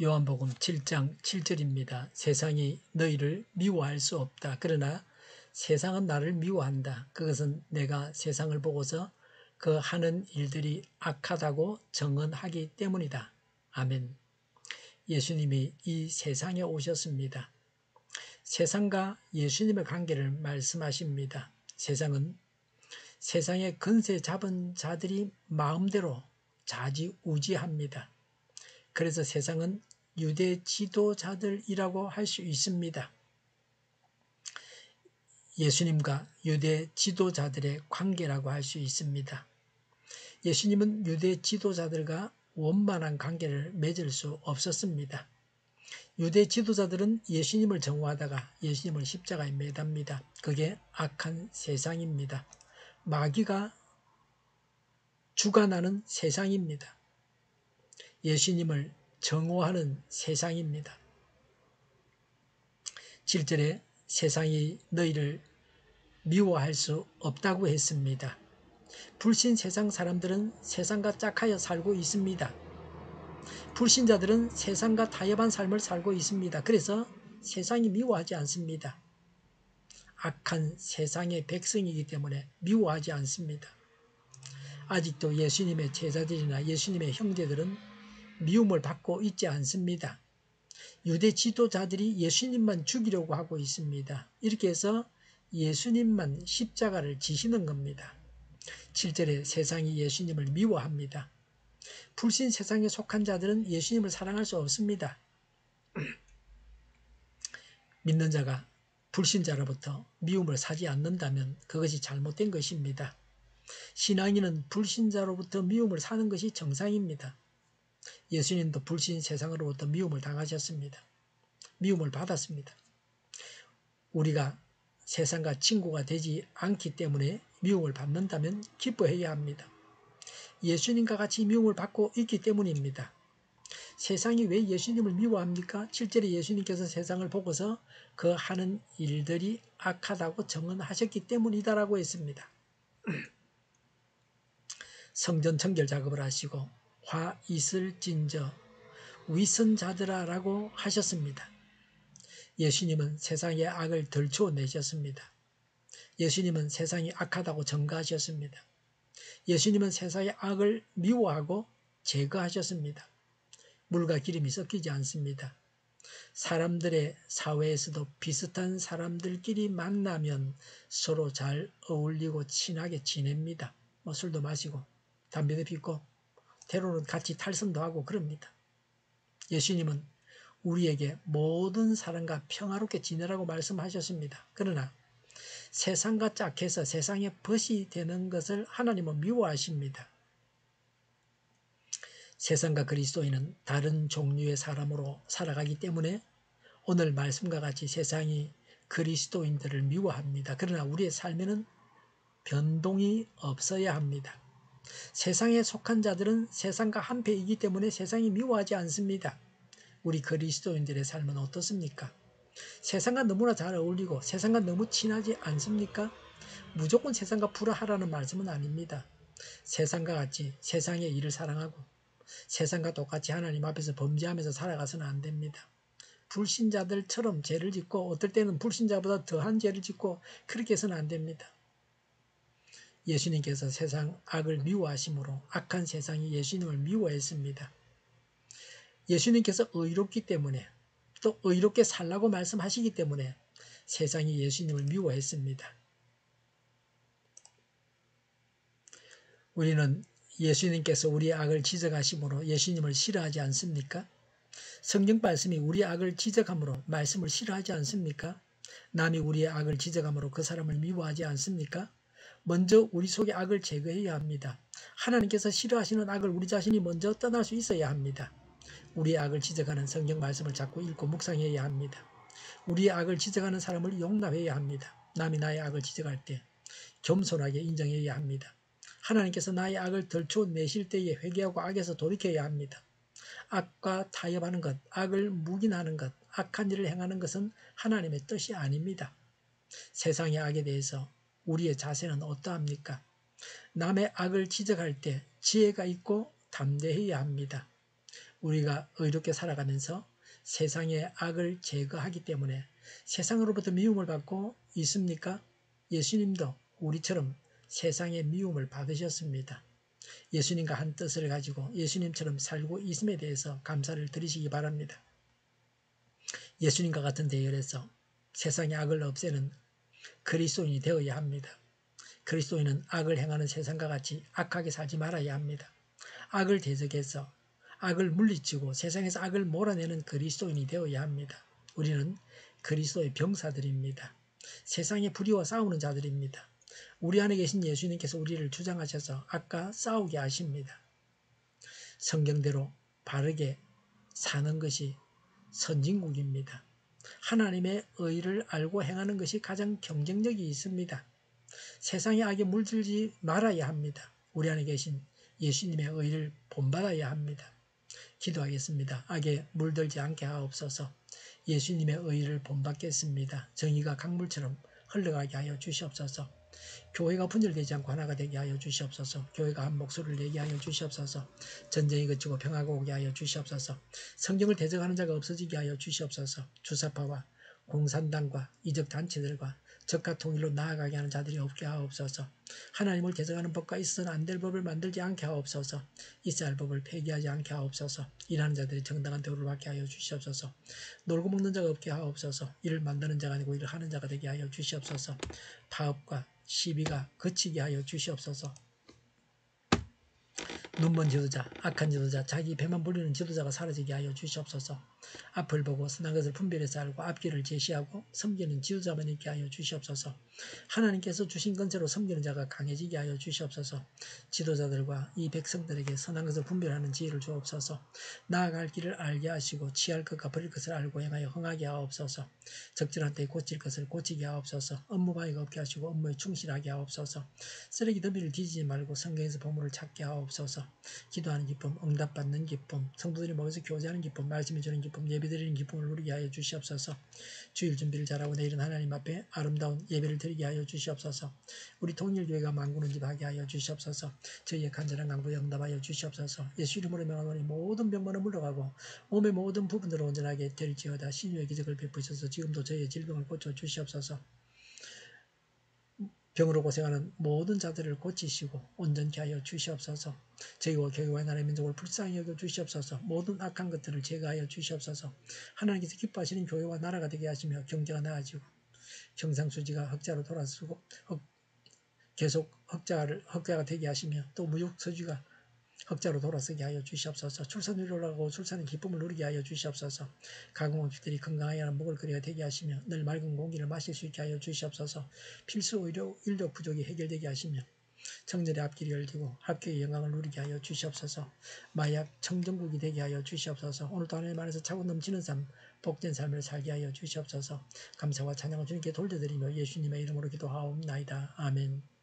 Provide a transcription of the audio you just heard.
요한복음 7장 7절입니다. 세상이 너희를 미워할 수 없다. 그러나 세상은 나를 미워한다. 그것은 내가 세상을 보고서 그 하는 일들이 악하다고 정언하기 때문이다. 아멘. 예수님이 이 세상에 오셨습니다. 세상과 예수님의 관계를 말씀하십니다. 세상은 세상의 근세 잡은 자들이 마음대로 좌지우지합니다. 그래서 세상은 유대 지도자들이라고 할 수 있습니다. 예수님과 유대 지도자들의 관계라고 할 수 있습니다. 예수님은 유대 지도자들과 원만한 관계를 맺을 수 없었습니다. 유대 지도자들은 예수님을 정오하다가 예수님을 십자가에 매답니다. 그게 악한 세상입니다. 마귀가 주관하는 세상입니다. 예수님을 정오하는 세상입니다. 7절에 세상이 너희를 미워할 수 없다고 했습니다. 불신 세상 사람들은 세상과 짝하여 살고 있습니다. 불신자들은 세상과 타협한 삶을 살고 있습니다. 그래서 세상이 미워하지 않습니다. 악한 세상의 백성이기 때문에 미워하지 않습니다. 아직도 예수님의 제자들이나 예수님의 형제들은 미움을 받고 있지 않습니다. 유대 지도자들이 예수님만 죽이려고 하고 있습니다. 이렇게 해서 예수님만 십자가를 지시는 겁니다. 7절에 세상이 예수님을 미워합니다. 불신 세상에 속한 자들은 예수님을 사랑할 수 없습니다. 믿는 자가 불신자로부터 미움을 사지 않는다면 그것이 잘못된 것입니다. 신앙인은 불신자로부터 미움을 사는 것이 정상입니다. 예수님도 불신 세상으로부터 미움을 당하셨습니다. 미움을 받았습니다. 우리가 세상과 친구가 되지 않기 때문에 미움을 받는다면 기뻐해야 합니다. 예수님과 같이 미움을 받고 있기 때문입니다. 세상이 왜 예수님을 미워합니까? 7절에 예수님께서 세상을 보고서 그 하는 일들이 악하다고 정언하셨기 때문이다라고 했습니다. 성전 청결 작업을 하시고 화 있을진저 위선자들아라고 하셨습니다. 예수님은 세상의 악을 덜쳐내셨습니다. 예수님은 세상이 악하다고 전가하셨습니다. 예수님은 세상의 악을 미워하고 제거하셨습니다. 물과 기름이 섞이지 않습니다. 사람들의 사회에서도 비슷한 사람들끼리 만나면 서로 잘 어울리고 친하게 지냅니다. 술도 마시고 담배도 피우고 때로는 같이 탈선도 하고 그럽니다. 예수님은 우리에게 모든 사람과 평화롭게 지내라고 말씀하셨습니다. 그러나 세상과 짝해서 세상의 벗이 되는 것을 하나님은 미워하십니다. 세상과 그리스도인은 다른 종류의 사람으로 살아가기 때문에 오늘 말씀과 같이 세상이 그리스도인들을 미워합니다. 그러나 우리의 삶에는 변동이 없어야 합니다. 세상에 속한 자들은 세상과 한패이기 때문에 세상이 미워하지 않습니다. 우리 그리스도인들의 삶은 어떻습니까? 세상과 너무나 잘 어울리고 세상과 너무 친하지 않습니까? 무조건 세상과 불화하라는 말씀은 아닙니다. 세상과 같이 세상의 일을 사랑하고 세상과 똑같이 하나님 앞에서 범죄하면서 살아가서는 안 됩니다. 불신자들처럼 죄를 짓고 어떨 때는 불신자보다 더한 죄를 짓고 그렇게 해서는 안 됩니다. 예수님께서 세상 악을 미워하심으로 악한 세상이 예수님을 미워했습니다. 예수님께서 의롭기 때문에 또 의롭게 살라고 말씀하시기 때문에 세상이 예수님을 미워했습니다. 우리는 예수님께서 우리의 악을 지적하심으로 예수님을 싫어하지 않습니까? 성경 말씀이 우리의 악을 지적함으로 말씀을 싫어하지 않습니까? 남이 우리의 악을 지적함으로 그 사람을 미워하지 않습니까? 먼저 우리 속에 악을 제거해야 합니다. 하나님께서 싫어하시는 악을 우리 자신이 먼저 떠날 수 있어야 합니다. 우리의 악을 지적하는 성경 말씀을 자꾸 읽고 묵상해야 합니다. 우리의 악을 지적하는 사람을 용납해야 합니다. 남이 나의 악을 지적할 때 겸손하게 인정해야 합니다. 하나님께서 나의 악을 덜쳐내실 때에 회개하고 악에서 돌이켜야 합니다. 악과 타협하는 것, 악을 묵인하는 것, 악한 일을 행하는 것은 하나님의 뜻이 아닙니다. 세상의 악에 대해서 우리의 자세는 어떠합니까? 남의 악을 지적할 때 지혜가 있고 담대해야 합니다. 우리가 의롭게 살아가면서 세상의 악을 제거하기 때문에 세상으로부터 미움을 받고 있습니까? 예수님도 우리처럼 세상의 미움을 받으셨습니다. 예수님과 한 뜻을 가지고 예수님처럼 살고 있음에 대해서 감사를 드리시기 바랍니다. 예수님과 같은 대열에서 세상의 악을 없애는 그리스도인이 되어야 합니다. 그리스도인은 악을 행하는 세상과 같이 악하게 살지 말아야 합니다. 악을 대적해서 악을 물리치고 세상에서 악을 몰아내는 그리스도인이 되어야 합니다. 우리는 그리스도의 병사들입니다. 세상의 불의와 싸우는 자들입니다. 우리 안에 계신 예수님께서 우리를 주장하셔서 악과 싸우게 하십니다. 성경대로 바르게 사는 것이 선진국입니다. 하나님의 의를 알고 행하는 것이 가장 경쟁력이 있습니다. 세상의 악에 물들지 말아야 합니다. 우리 안에 계신 예수님의 의를 본받아야 합니다. 기도하겠습니다. 악에 물들지 않게 하옵소서. 예수님의 의를 본받겠습니다. 정의가 강물처럼 흘러가게 하여 주시옵소서. 교회가 분열되지 않고 하나가 되게 하여 주시옵소서. 교회가 한 목소리를 내게 하여 주시옵소서. 전쟁이 그치고 평화가 오게 하여 주시옵소서. 성경을 대적하는 자가 없어지게 하여 주시옵소서. 주사파와 공산당과 이적단체들과 적과 통일로 나아가게 하는 자들이 없게 하옵소서. 하나님을 대적하는 법과 있어서는 안 될 법을 만들지 않게 하옵소서. 있어야 할 법을 폐기하지 않게 하옵소서. 일하는 자들이 정당한 대우를 받게 하여 주시옵소서. 놀고 먹는 자가 없게 하옵소서. 일을 만드는 자가 아니고 일을 하는 자가 되게 하여 주시옵소서. 파업과 시비가 그치게 하여 주시옵소서. 눈먼 지도자, 악한 지도자, 자기 배만 불리는 지도자가 사라지게 하여 주시옵소서. 앞을 보고 선한 것을 분별해서 알고 앞길을 제시하고 섬기는 지도자만 있게 하여 주시옵소서. 하나님께서 주신 건세로 섬기는 자가 강해지게 하여 주시옵소서. 지도자들과 이 백성들에게 선한 것을 분별하는 지혜를 주옵소서. 나아갈 길을 알게 하시고 취할 것과 버릴 것을 알고 행하여 흥하게 하옵소서. 적절한 때에 고칠 것을 고치게 하옵소서. 업무 방해가 없게 하시고 업무에 충실하게 하옵소서. 쓰레기 더미를 뒤지지 말고 성경에서 보물을 찾게 하옵소서. 기도하는 기쁨, 응답받는 기쁨, 성도들이 모여서 교제하는 기쁨, 말씀해 주는 기쁨, 예배드리는 기쁨을 누리게 하여 주시옵소서. 주일 준비를 잘하고 내일은 하나님 앞에 아름다운 예배를 드리게 하여 주시옵소서. 우리 통일교회가 만구는 집 하게 하여 주시옵소서. 저희의 간절한 강구에 응답하여 주시옵소서. 예수 이름으로 명하노니 모든 병만은 물러가고 몸의 모든 부분으로 온전하게 될지어다. 신유의 기적을 베푸셔서 지금도 저희의 질병을 고쳐 주시옵소서. 병으로 고생하는 모든 자들을 고치시고 온전케 하여 주시옵소서. 저희와 교회와 나라의 민족을 불쌍히 여겨 주시옵소서. 모든 악한 것들을 제거하여 주시옵소서. 하나님께서 기뻐하시는 교회와 나라가 되게 하시며 경제가 나아지고 경상수지가 흑자로 돌아서고 계속 흑자가 되게 하시며 또 무역서지가 흑자로 돌아서게 하여 주시옵소서. 출산율이 올라가고 출산의 기쁨을 누리게 하여 주시옵소서. 가공업체들이 건강하게 하는 먹을거리가 되게 하시며 늘 맑은 공기를 마실 수 있게 하여 주시옵소서. 필수 인력 부족이 해결되게 하시며 청년의 앞길이 열리고 합교의 영광을 누리게 하여 주시옵소서. 마약 청정국이 되게 하여 주시옵소서. 오늘도 하나님 안에서 차고 넘치는 삶, 복된 삶을 살게 하여 주시옵소서. 감사와 찬양을 주님께 돌려드리며 예수님의 이름으로 기도하옵나이다. 아멘.